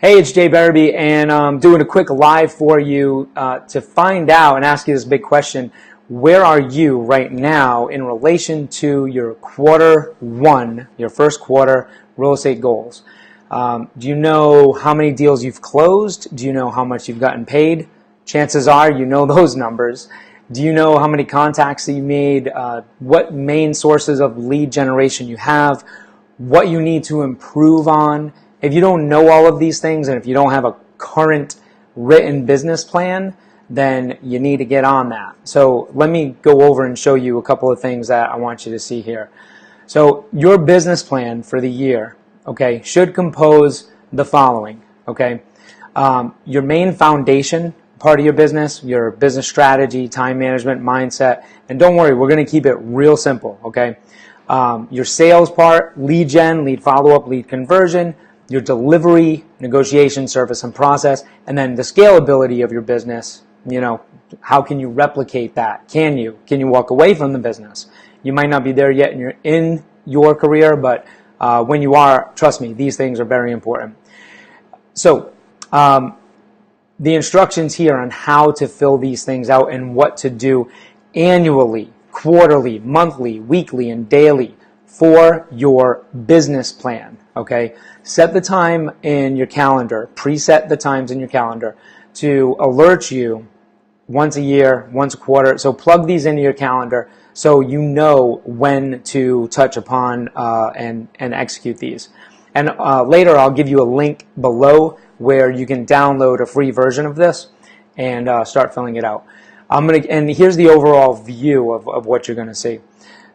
Hey, it's Jay Berby, and I'm doing a quick live for you to find out and ask you this big question. Where are you right now in relation to your quarter one, your first quarter real estate goals? Do you know how many deals you've closed? Do you know how much you've gotten paid? Chances are you know those numbers. Do you know how many contacts that you made? What main sources of lead generation you have? What you need to improve on? If you don't know all of these things, and if you don't have a current written business plan, then you need to get on that. So let me go over and show you a couple of things that I want you to see here. So your business plan for the year, okay, should compose the following, okay? Your main foundation part of your business strategy, time management, mindset, and don't worry, we're going to keep it real simple, okay? Your sales part, lead gen, lead follow-up, lead conversion, your delivery, negotiation, service, and process, and then the scalability of your business. You know, how can you replicate that? Can you walk away from the business? You might not be there yet in your career, but when you are, trust me, these things are very important. So the instructions here on how to fill these things out and what to do annually, quarterly, monthly, weekly, and daily for your business plan, okay? Set the time in your calendar, preset the times in your calendar to alert you once a year, once a quarter. So plug these into your calendar so you know when to touch upon and execute these. And later I'll give you a link below where you can download a free version of this and start filling it out. And here's the overall view of what you're going to see.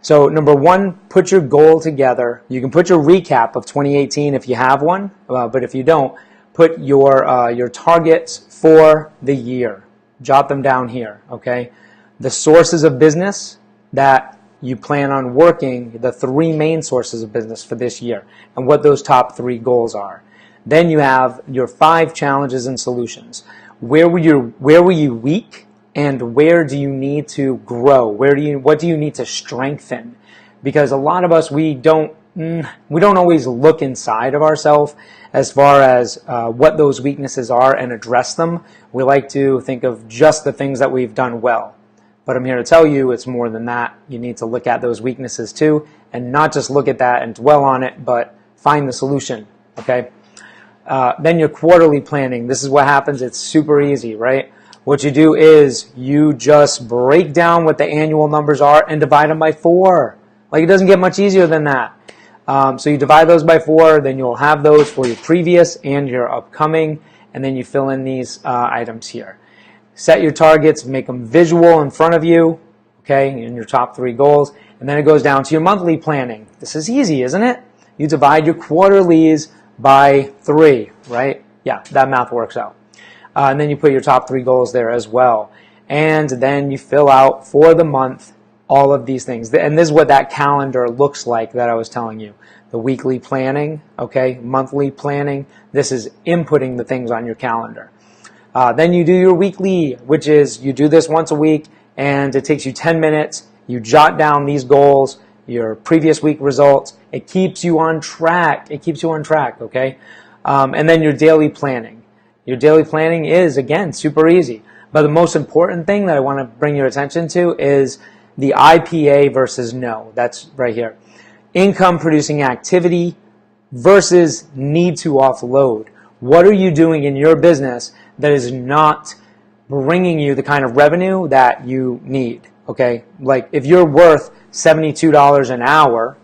So number one, put your goal together. You can put your recap of 2018 if you have one, but if you don't, put your targets for the year. Jot them down here, okay? The sources of business that you plan on working, the three main sources of business for this year, and what those top three goals are. Then you have your 5 challenges and solutions. Where were you weak? And where do you need to grow? What do you need to strengthen? Because a lot of us, we don't always look inside of ourselves as far as what those weaknesses are and address them. We like to think of just the things that we've done well. But I'm here to tell you it's more than that. You need to look at those weaknesses too, and not just look at that and dwell on it, but find the solution, okay? Then your quarterly planning. This is what happens. It's super easy, right? What you do is you just break down what the annual numbers are and divide them by 4. Like, it doesn't get much easier than that. So you divide those by 4, then you'll have those for your previous and your upcoming, and then you fill in these items here. Set your targets, make them visual in front of you, okay, in your top 3 goals, and then it goes down to your monthly planning. This is easy, isn't it? You divide your quarterlies by 3, right? Yeah, that math works out. And then you put your top 3 goals there as well. And then you fill out for the month all of these things. And this is what that calendar looks like that I was telling you. The weekly planning, okay, monthly planning. This is inputting the things on your calendar. Then you do your weekly, which is you do this once a week, and it takes you 10 minutes. You jot down these goals, your previous week results. It keeps you on track. It keeps you on track, okay? And then your daily planning. Your daily planning is, again, super easy. But the most important thing that I want to bring your attention to is the IPA versus no. That's right here. Income producing activity versus need to offload. What are you doing in your business that is not bringing you the kind of revenue that you need? Okay? Like, if you're worth $72 an hour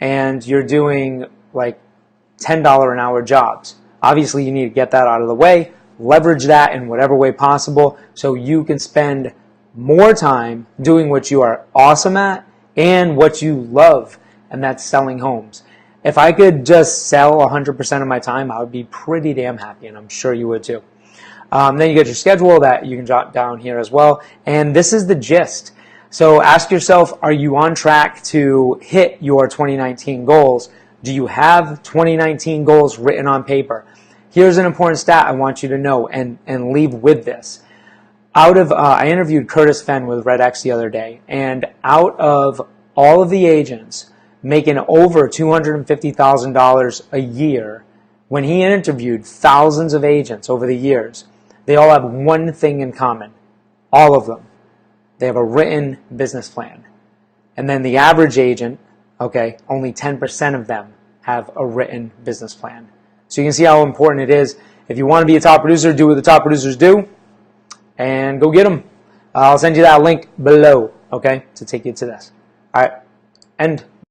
and you're doing like $10 an hour jobs, obviously, you need to get that out of the way, leverage that in whatever way possible so you can spend more time doing what you are awesome at and what you love, and that's selling homes. If I could just sell 100% of my time, I would be pretty damn happy, and I'm sure you would too. Then you get your schedule that you can jot down here as well, and this is the gist. So ask yourself, are you on track to hit your 2019 goals? Do you have 2019 goals written on paper? Here's an important stat I want you to know and leave with this. I interviewed Curtis Fenn with Red X the other day, and out of all of the agents making over $250,000 a year, when he interviewed thousands of agents over the years, they all have one thing in common. All of them. They have a written business plan. And then the average agent, okay, only 10% of them have a written business plan. So you can see how important it is. If you want to be a top producer, do what the top producers do, and go get them. I'll send you that link below, okay, to take you to this. All right, end.